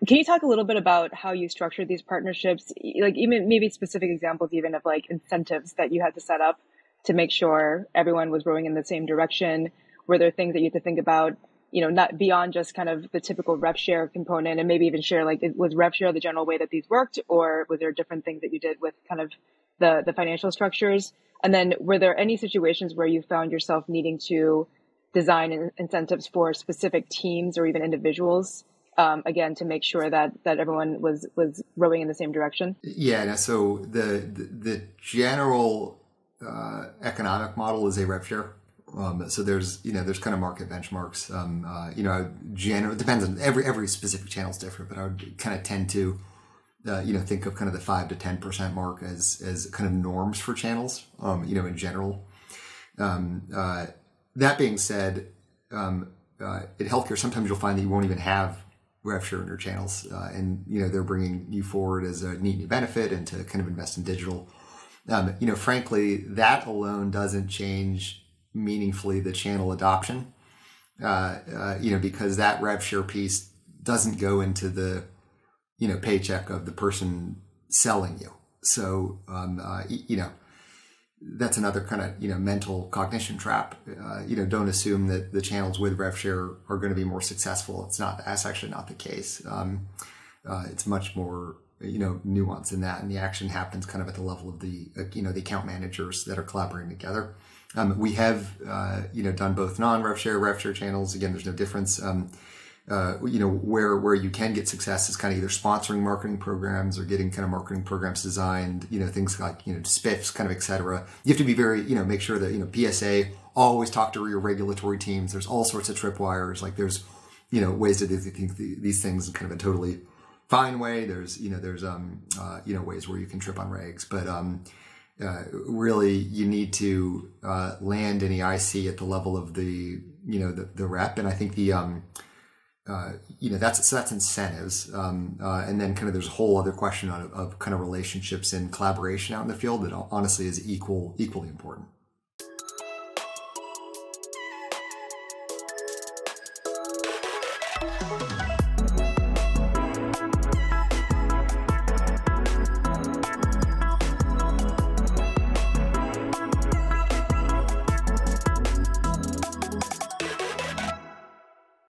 Can you talk a little bit about how you structured these partnerships? Like even maybe specific examples even of like incentives that you had to set up to make sure everyone was rowing in the same direction? Were there things that you had to think about, not beyond just kind of the typical rev share component, and maybe even share like, was rev share the general way that these worked, or was there different things that you did with kind of the financial structures? And then were there any situations where you found yourself needing to design incentives for specific teams or even individuals, again, to make sure that everyone was rowing in the same direction? Yeah. So the general economic model is a rev share. So there's kind of market benchmarks. It depends on every specific channel is different, but I would kind of tend to, think of kind of the 5 to 10% mark as kind of norms for channels, in general. That being said, in healthcare, sometimes you'll find that you won't even have rev share in your channels, and they're bringing you forward as a neat new benefit and to kind of invest in digital. Frankly, that alone doesn't change meaningfully the channel adoption, because that rev share piece doesn't go into the paycheck of the person selling you. So that's another kind of mental cognition trap. Don't assume that the channels with rev share are going to be more successful. That's actually not the case. It's much more nuanced in that, and the action happens kind of at the level of the the account managers that are collaborating together. We have done both non-rev share, rev share channels. Again, there's no difference. Where you can get success is kind of either sponsoring marketing programs or getting kind of marketing programs designed, things like, spiffs, kind of, et cetera. You have to be very, make sure that, PSA, always talk to your regulatory teams. There's all sorts of tripwires. Like there's, ways to do these things in kind of a totally fine way. There's ways where you can trip on regs, but, really you need to, land any IC at the level of the rep. And I think that's incentives. And then kind of there's a whole other question of kind of relationships and collaboration out in the field that honestly is equally important.